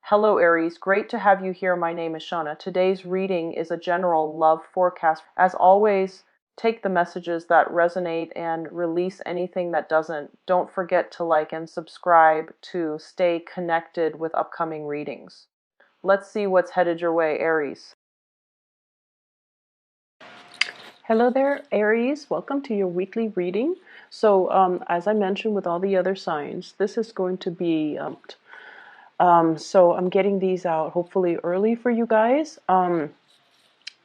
Hello, Aries. Great to have you here. My name is Shauna. Today's reading is a general love forecast. As always, take the messages that resonate and release anything that doesn't. Don't forget to like and subscribe to stay connected with upcoming readings. Let's see what's headed your way, Aries. Hello there, Aries. Welcome to your weekly reading. So, as I mentioned with all the other signs, this is going to be so I'm getting these out hopefully early for you guys.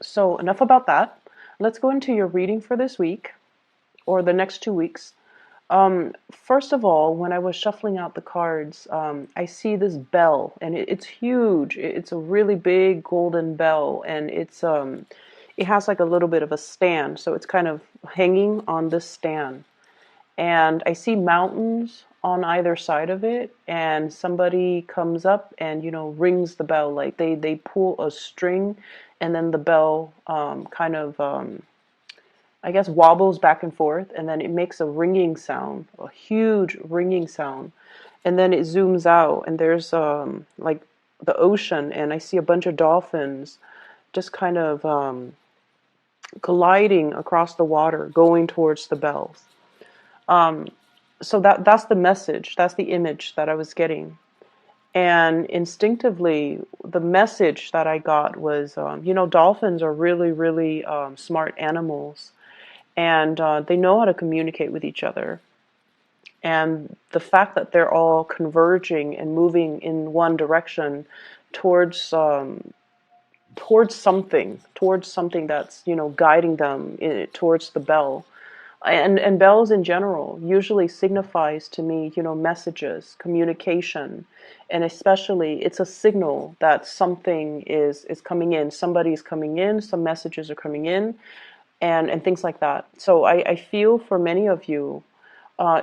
So enough about that. Let's go into your reading for this week or the next 2 weeks. First of all, when I was shuffling out the cards, I see this bell, and it's huge. It's a really big golden bell, and it has like a little bit of a stand, so it's kind of hanging on this stand. And I see mountains on either side of it, and somebody comes up and rings the bell, like they pull a string, and then the bell kind of I guess wobbles back and forth, and then it makes a ringing sound, a huge ringing sound, and then it zooms out, and there's like the ocean, and I see a bunch of dolphins just kind of gliding across the water, going towards the bells. So that's the message, that's the image that I was getting. And instinctively, the message that I got was, dolphins are really, really smart animals, and they know how to communicate with each other. And the fact that they're all converging and moving in one direction towards towards something that's guiding them towards the bell, and bells in general usually signifies to me messages, communication, and especially it's a signal that something is coming in, somebody's coming in, some messages are coming in, and things like that. So I feel for many of you,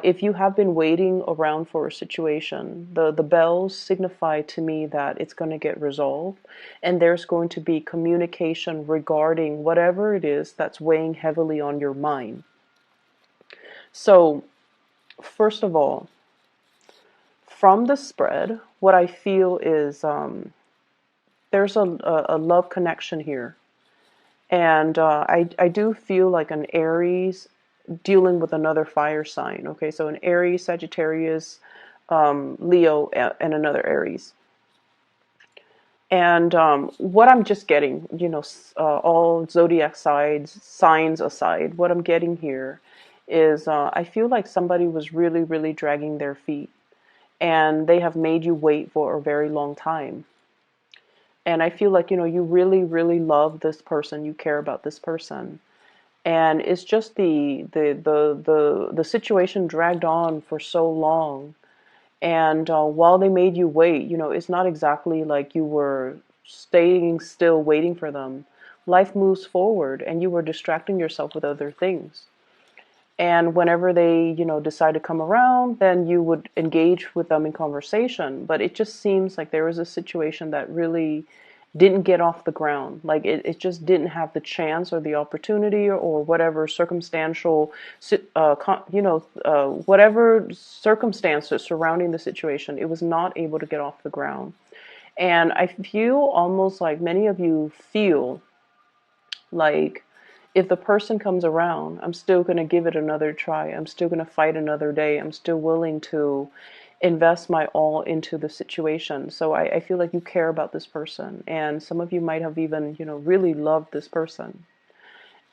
if you have been waiting around for a situation, the bells signify to me that it's going to get resolved, and there's going to be communication regarding whatever it is that's weighing heavily on your mind. So, first of all, from the spread, what I feel is there's a love connection here. And I do feel like an Aries dealing with another fire sign. Okay, so an Aries, Sagittarius, Leo, and another Aries. And what I'm just getting, all zodiac signs aside, what I'm getting here is I feel like somebody was really, really dragging their feet, and they have made you wait for a very long time. And I feel like, you really, really love this person, you care about this person. And it's just the situation dragged on for so long. And while they made you wait, it's not exactly like you were staying still waiting for them. Life moves forward, and you were distracting yourself with other things. And whenever they, decide to come around, then you would engage with them in conversation. But it just seems like there was a situation that really didn't get off the ground. Like it just didn't have the chance or the opportunity or whatever circumstantial, whatever circumstances surrounding the situation, it was not able to get off the ground. And I feel almost like many of you feel like if the person comes around, I'm still going to give it another try. I'm still going to fight another day. I'm still willing to invest my all into the situation. So I feel like you care about this person. And some of you might have even, really loved this person.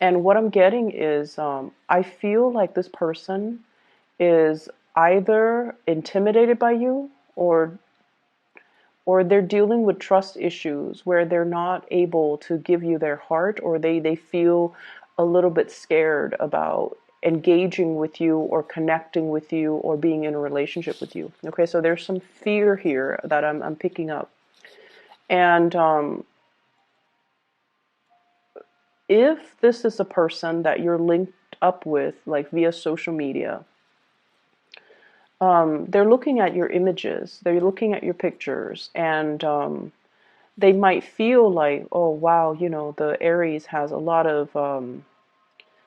And what I'm getting is I feel like this person is either intimidated by you, or they're dealing with trust issues where they're not able to give you their heart, or they feel a little bit scared about engaging with you or connecting with you or being in a relationship with you. Okay, so there's some fear here that I'm picking up. And if this is a person that you're linked up with, like via social media, they're looking at your images, they're looking at your pictures, and they might feel like, oh wow, the Aries has a lot of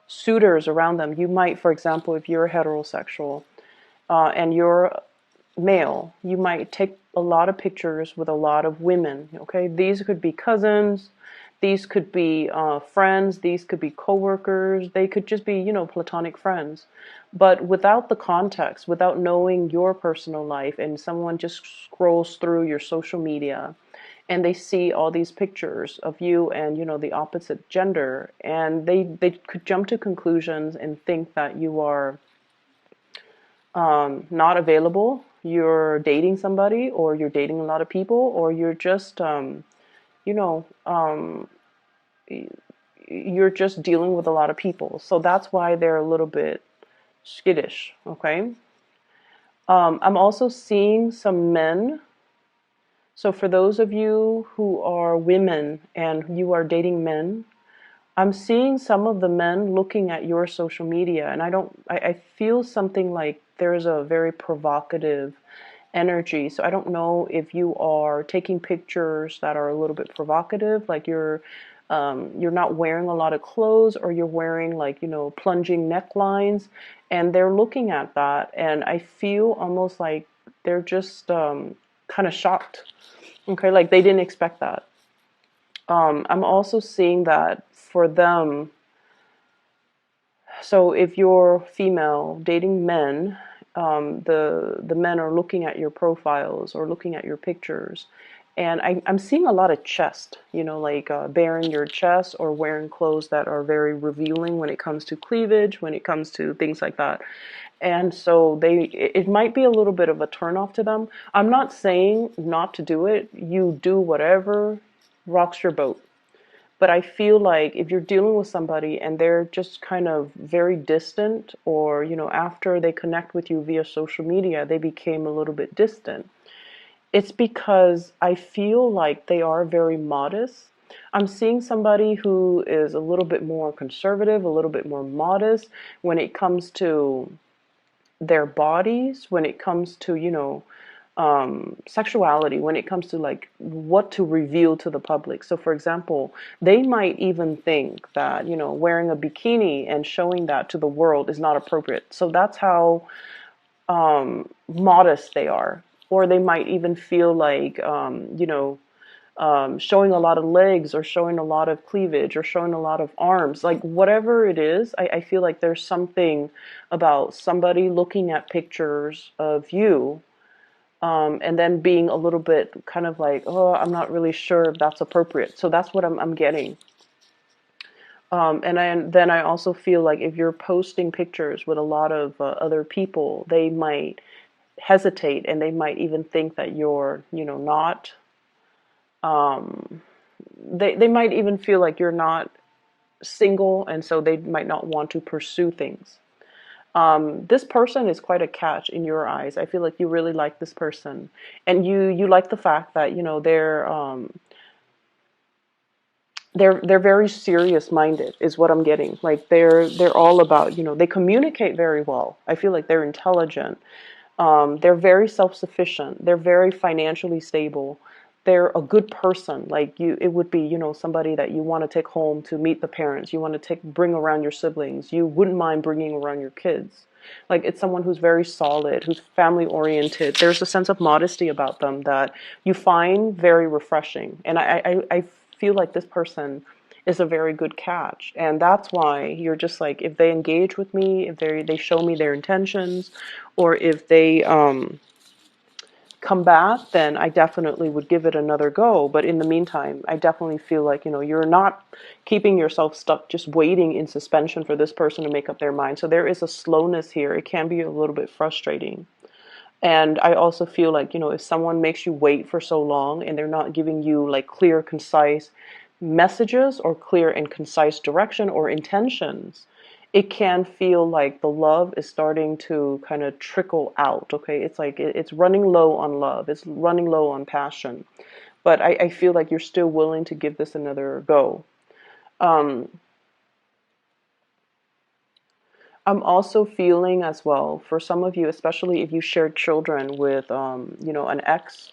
suitors around them. You might, for example, if you're heterosexual and you're male, you might take a lot of pictures with a lot of women. Okay, these could be cousins, these could be friends, these could be coworkers, they could just be, platonic friends. But without the context, without knowing your personal life, and someone just scrolls through your social media and they see all these pictures of you and, the opposite gender, and they could jump to conclusions and think that you are not available, you're dating somebody, or you're dating a lot of people, or you're just, you know, um, you're just dealing with a lot of people. So that's why they're a little bit skittish, okay? I'm also seeing some men. So for those of you who are women and you are dating men, I'm seeing some of the men looking at your social media, and I feel something like there's a very provocative energy. So I don't know if you are taking pictures that are a little bit provocative, like you're not wearing a lot of clothes, or you're wearing, like, plunging necklines, and they're looking at that, and I feel almost like they're just kind of shocked. Okay, like they didn't expect that. I'm also seeing that for them. So if you're female dating men, the men are looking at your profiles or looking at your pictures, and I'm seeing a lot of chest. Like bearing your chest or wearing clothes that are very revealing when it comes to cleavage, when it comes to things like that. And so it might be a little bit of a turnoff to them. I'm not saying not to do it. You do whatever rocks your boat. But I feel like if you're dealing with somebody and they're just kind of very distant, or, after they connect with you via social media, they became a little bit distant, it's because I feel like they are very modest. I'm seeing somebody who is a little bit more conservative, a little bit more modest when it comes to their bodies, when it comes to, sexuality, when it comes to like what to reveal to the public. So for example, they might even think that, wearing a bikini and showing that to the world is not appropriate. So that's how modest they are. Or they might even feel like, showing a lot of legs, or showing a lot of cleavage, or showing a lot of arms, like whatever it is, I feel like there's something about somebody looking at pictures of you, and then being a little bit kind of like, oh, I'm not really sure if that's appropriate. So that's what I'm getting. Then I also feel like if you're posting pictures with a lot of other people, they might hesitate, and they might even think that you're, not. They might even feel like you're not single, and so they might not want to pursue things. This person is quite a catch in your eyes. I feel like you really like this person, and you like the fact that, they're very serious minded, is what I'm getting. Like they're all about, they communicate very well. I feel like they're intelligent. They're very self-sufficient. They're very financially stable. They're a good person. Like it would be, somebody that you want to take home to meet the parents. You want to bring around your siblings. You wouldn't mind bringing around your kids. Like it's someone who's very solid, who's family oriented. There's a sense of modesty about them that you find very refreshing. And I feel like this person is a very good catch. And that's why you're just like, if they engage with me, if they show me their intentions, or if they come back, then I definitely would give it another go. But in the meantime, I definitely feel like, you're not keeping yourself stuck just waiting in suspension for this person to make up their mind. So there is a slowness here. It can be a little bit frustrating. And I also feel like, if someone makes you wait for so long and they're not giving you like clear, concise messages, or clear and concise direction or intentions, it can feel like the love is starting to kind of trickle out. Okay, it's like it's running low on love, it's running low on passion, but I feel like you're still willing to give this another go. um, I'm also feeling as well, for some of you, especially if you share children with an ex,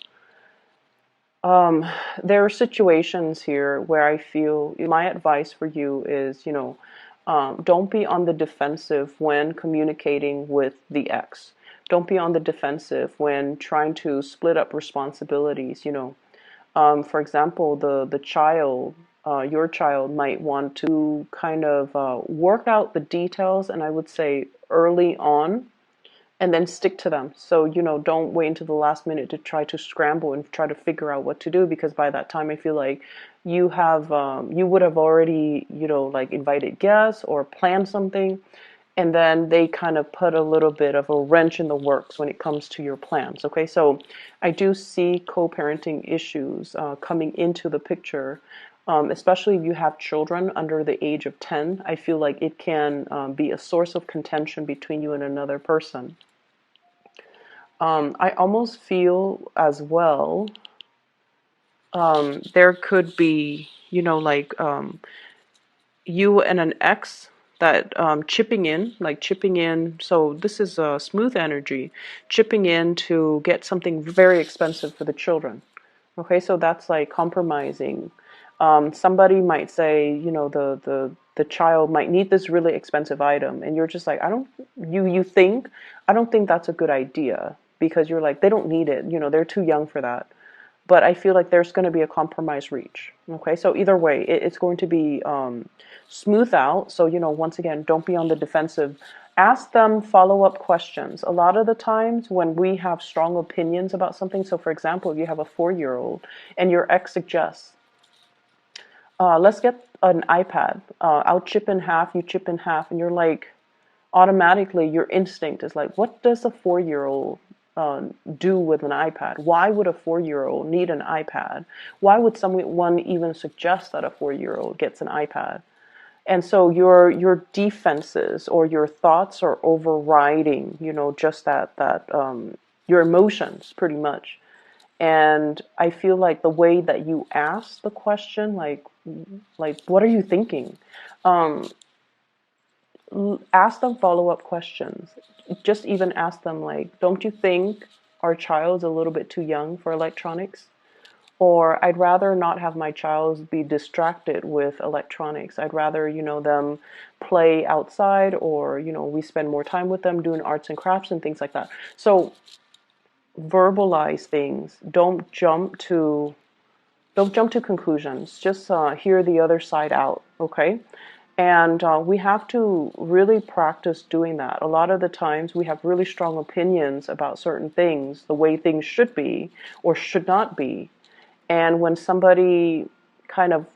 um, there are situations here where I feel my advice for you is, don't be on the defensive when communicating with the ex. Don't be on the defensive when trying to split up responsibilities. For example, the child, your child might want to kind of work out the details, and I would say early on, and then stick to them. So, don't wait until the last minute to try to scramble and try to figure out what to do, because by that time I feel like you would have already, like invited guests or planned something, and then they kind of put a little bit of a wrench in the works when it comes to your plans. Okay, so I do see co-parenting issues coming into the picture, especially if you have children under the age of 10. I feel like it can be a source of contention between you and another person. I almost feel as well, there could be, like you and an ex that chipping in. So this is a smooth energy, chipping in to get something very expensive for the children. Okay, so that's like compromising. Somebody might say, the child might need this really expensive item, and you're just like, I don't think that's a good idea, because you're like, they don't need it. They're too young for that. But I feel like there's going to be a compromise reach. Okay, so either way, it's going to be smooth out. So, once again, don't be on the defensive. Ask them follow-up questions. A lot of the times when we have strong opinions about something, so for example, if you have a 4-year-old and your ex suggests, let's get an iPad. I'll chip in half, you chip in half, and you're like, automatically your instinct is like, what does a 4-year-old do with an iPad? Why would a 4-year-old need an iPad? Why would someone even suggest that a 4-year-old gets an iPad? And so your defenses or your thoughts are overriding, just that your emotions pretty much. And I feel like the way that you ask the question, like what are you thinking? Um, Ask them follow-up questions. Just even ask them like, don't you think our child's a little bit too young for electronics? Or I'd rather not have my child be distracted with electronics. I'd rather, them play outside, or, we spend more time with them doing arts and crafts and things like that. So verbalize things. Don't jump to conclusions. Just hear the other side out, okay? And we have to really practice doing that. A lot of the times we have really strong opinions about certain things, the way things should be or should not be. And when somebody kind of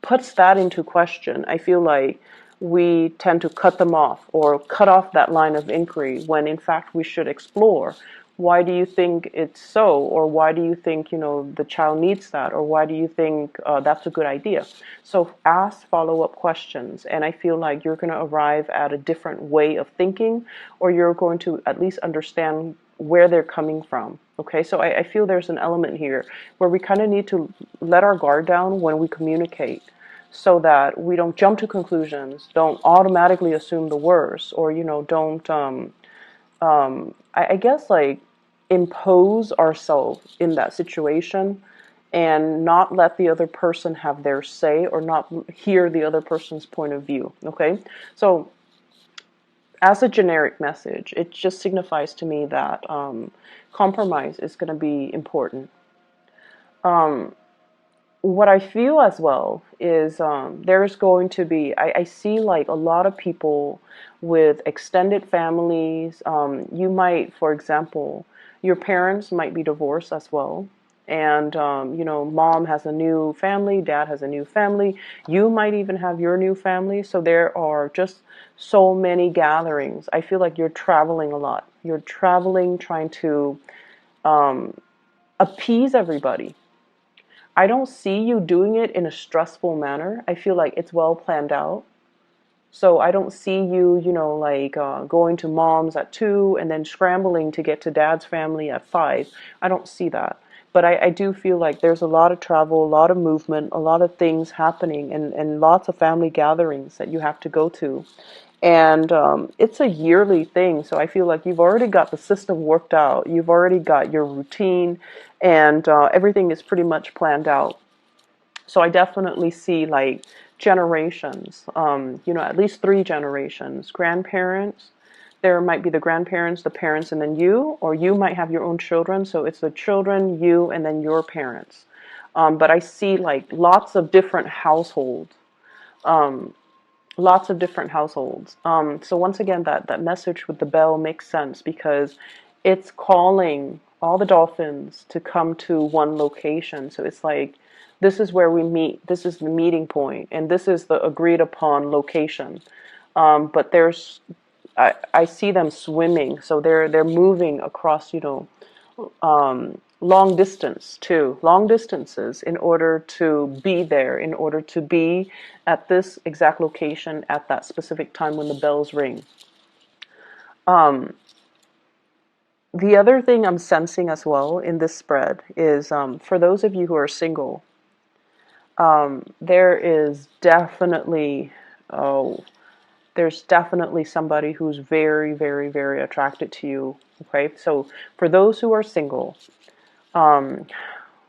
puts that into question, I feel like we tend to cut them off or cut off that line of inquiry, when in fact we should explore. Why do you think it's so? Or why do you think, the child needs that? Or why do you think that's a good idea? So ask follow-up questions. And I feel like you're going to arrive at a different way of thinking, or you're going to at least understand where they're coming from. Okay, so I feel there's an element here where we kind of need to let our guard down when we communicate, so that we don't jump to conclusions, don't automatically assume the worst, or, don't, I guess, like, impose ourselves in that situation and not let the other person have their say, or not hear the other person's point of view. Okay, so as a generic message, it just signifies to me that compromise is going to be important. Um, what I feel as well is there's going to be, I see like a lot of people with extended families. You might, for example, your parents might be divorced as well. And, mom has a new family, dad has a new family. You might even have your new family. So there are just so many gatherings. I feel like you're traveling a lot. You're traveling, trying to appease everybody. I don't see you doing it in a stressful manner. I feel like it's well planned out. So I don't see you, like going to mom's at 2 and then scrambling to get to dad's family at 5. I don't see that. But I do feel like there's a lot of travel, a lot of movement, a lot of things happening, and lots of family gatherings that you have to go to. And it's a yearly thing. So I feel like you've already got the system worked out. You've already got your routine, and everything is pretty much planned out. So I definitely see like generations, at least 3 generations, grandparents, There might be the grandparents, the parents, and then you, or you might have your own children. So it's the children, you, and then your parents. But I see like lots of different households. Um, Lots of different households. So once again, that message with the bell makes sense because it's calling all the dolphins to come to one location. So it's like, this is where we meet. This is the meeting point, and this is the agreed upon location. But I see them swimming, so they're moving across, long distance too, long distances in order to be there, in order to be at this exact location at that specific time when the bells ring. Um, the other thing I'm sensing as well in this spread is for those of you who are single, there is definitely, oh, there's definitely somebody who's very, very, very attracted to you. Okay, so for those who are single, um,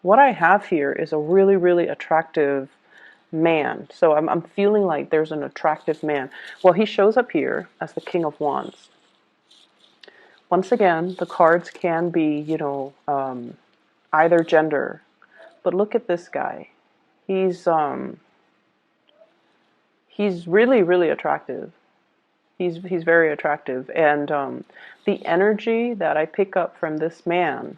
what I have here is a really, really attractive man. So I'm feeling like there's an attractive man. Well, he shows up here as the King of Wands. Once again, the cards can be, either gender. But look at this guy. He's really, really attractive. He's very attractive, and the energy that I pick up from this man,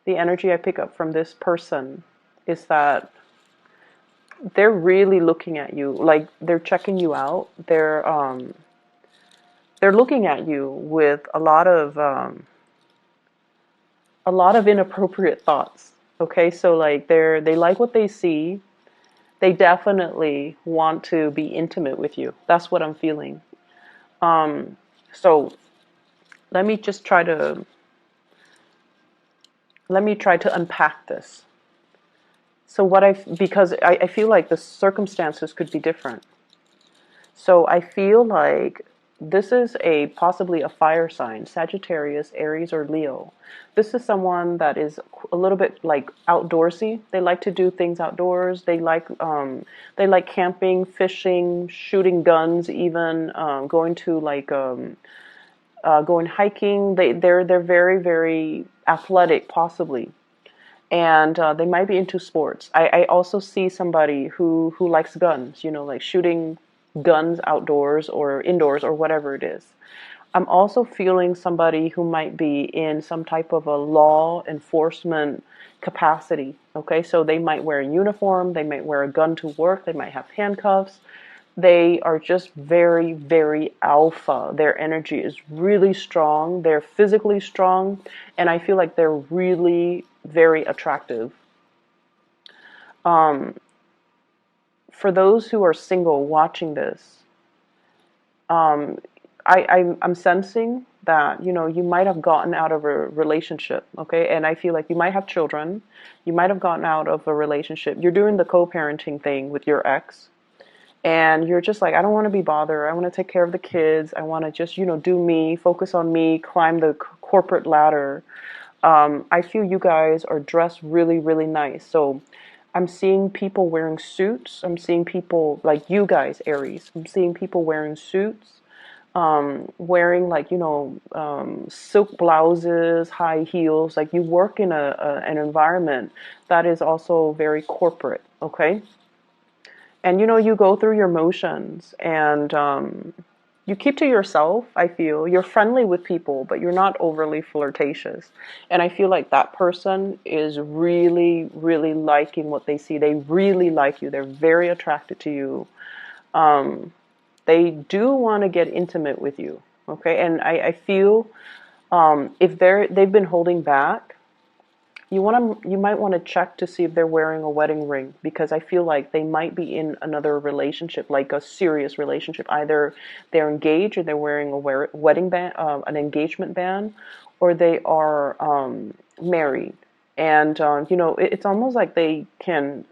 the energy I pick up from this person, is that they're really looking at you, like they're checking you out. They're looking at you with a lot of inappropriate thoughts. Okay, so like they like what they see. They definitely want to be intimate with you. That's what I'm feeling. So let me just try to unpack this. So because I feel like the circumstances could be different. So I feel like this is possibly a fire sign, Sagittarius, Aries, or Leo. This is someone that is a little bit like outdoorsy. They like to do things outdoors. They like camping, fishing, shooting guns, even going to going hiking. They're very, very athletic, possibly, and they might be into sports. I also see somebody who likes guns, like shooting guns outdoors or indoors or whatever it is. I'm also feeling somebody who might be in some type of a law enforcement capacity. Okay, so they might wear a uniform, they might wear a gun to work, they might have handcuffs. They are just very, very alpha. Their energy is really strong. They're physically strong, and I feel like they're really very attractive. Um, for those who are single watching this, um, I'm sensing that, you might have gotten out of a relationship, okay? And I feel like you might have children. You might have gotten out of a relationship. You're doing the co-parenting thing with your ex. And you're just like, I don't want to be bothered. I want to take care of the kids. I want to just, do me, focus on me, climb the corporate ladder. I feel you guys are dressed really, really nice. So I'm seeing people wearing suits. I'm seeing people like you guys, Aries. I'm seeing people wearing suits, wearing like, silk blouses, high heels. Like you work in an environment that is also very corporate, okay? And you go through your motions, and you keep to yourself. I feel you're friendly with people, but you're not overly flirtatious. And I feel like that person is really, really liking what they see. They really like you. They're very attracted to you. Um, they do want to get intimate with you. Okay, and I feel if they've been holding back, you might want to check to see if they're wearing a wedding ring, because I feel like they might be in another relationship, like a serious relationship. Either they're engaged, or they're wearing a wedding band, an engagement band, or they are married. And it's almost like they can.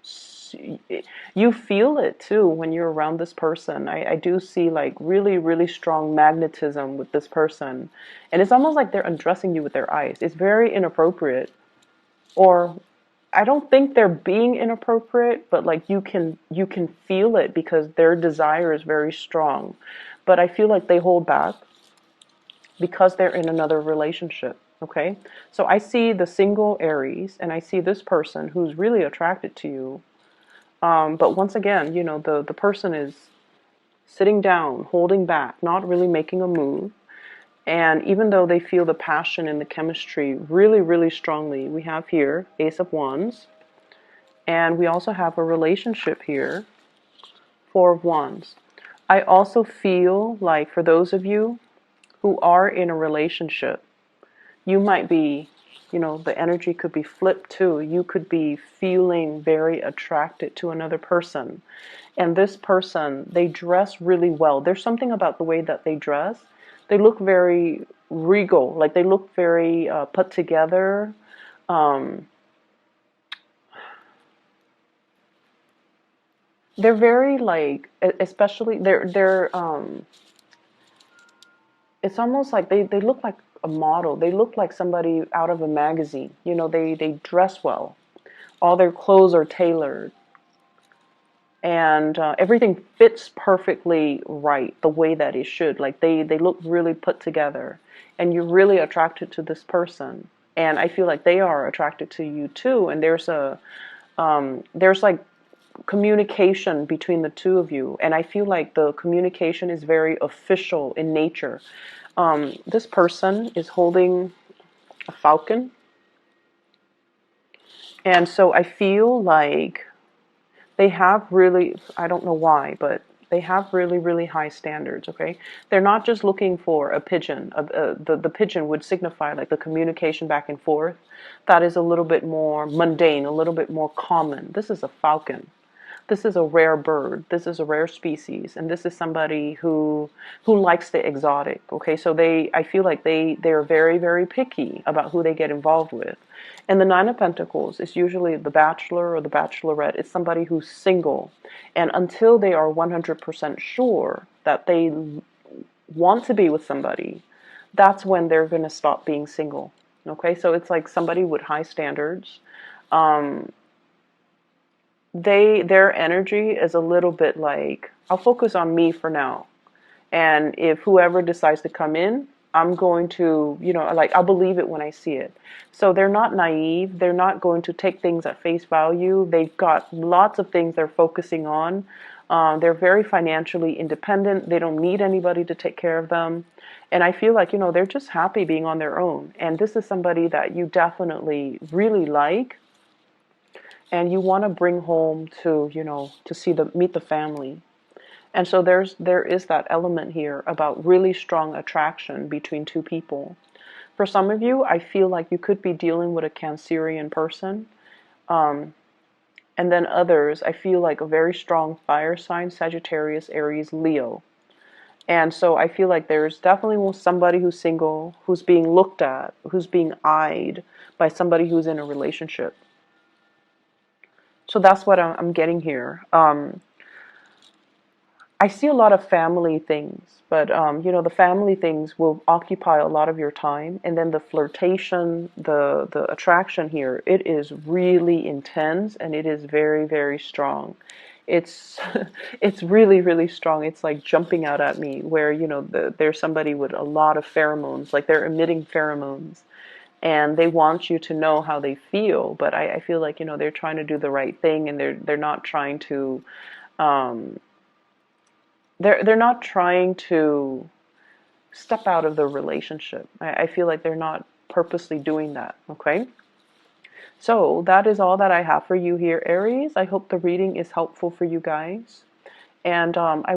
You feel it too when you're around this person. I do see like really, really strong magnetism with this person, and it's almost like they're undressing you with their eyes. It's very inappropriate, or I don't think they're being inappropriate, but like you can feel it because their desire is very strong. But I feel like they hold back. because they're in another relationship. Okay, so I see the single Aries, and I see this person who's really attracted to you. But once again, the person is sitting down, holding back, not really making a move. And even though they feel the passion and the chemistry really, really strongly, we have here Ace of Wands, and we also have a relationship here, Four of Wands. I also feel like for those of you who are in a relationship, you might be, the energy could be flipped too. You could be feeling very attracted to another person. And this person, they dress really well. There's something about the way that they dress. They look very regal, like they look very put together. Um, they're very like, especially it's almost like they look like a model. They look like somebody out of a magazine. They dress well. All their clothes are tailored, and everything fits perfectly right the way that it should. Like they look really put together, and you're really attracted to this person. And I feel like they are attracted to you too. And there's like communication between the two of you, and I feel like the communication is very official in nature. This person is holding a falcon, and so I feel like they have really, I don't know why, but they have really, really high standards, okay? They're not just looking for a pigeon. The pigeon would signify like the communication back and forth. That is a little bit more mundane, a little bit more common. This is a falcon. This is a rare bird. This is a rare species, and this is somebody who likes the exotic. Okay, so I feel like they're very, very picky about who they get involved with. And the Nine of Pentacles is usually the bachelor or the bachelorette. It's somebody who's single, and until they are 100% sure that they want to be with somebody, that's when they're going to stop being single. Okay, so it's like somebody with high standards. Um, their energy is a little bit like, I'll focus on me for now, and if whoever decides to come in, I'm going to, like, I'll believe it when I see it. So they're not naive. They're not going to take things at face value. They've got lots of things they're focusing on. They're very financially independent. They don't need anybody to take care of them. And I feel like, they're just happy being on their own. And this is somebody that you definitely really like, and you want to bring home to, to meet the family. And so there is that element here about really strong attraction between two people. For some of you, I feel like you could be dealing with a Cancerian person. And then others, I feel like a very strong fire sign, Sagittarius, Aries, Leo. And so I feel like there's definitely somebody who's single, who's being looked at, who's being eyed by somebody who's in a relationship. So that's what I'm getting here. I see a lot of family things, but the family things will occupy a lot of your time, and then the flirtation, the attraction here, it is really intense, and it is very, very strong. It's it's really, really strong. It's like jumping out at me, where there's somebody with a lot of pheromones, like they're emitting pheromones, and they want you to know how they feel. But I feel like they're trying to do the right thing, and they're not trying to. Um, they're not trying to step out of the relationship. I feel like they're not purposely doing that. Okay, so that is all that I have for you here, Aries. I hope the reading is helpful for you guys, and I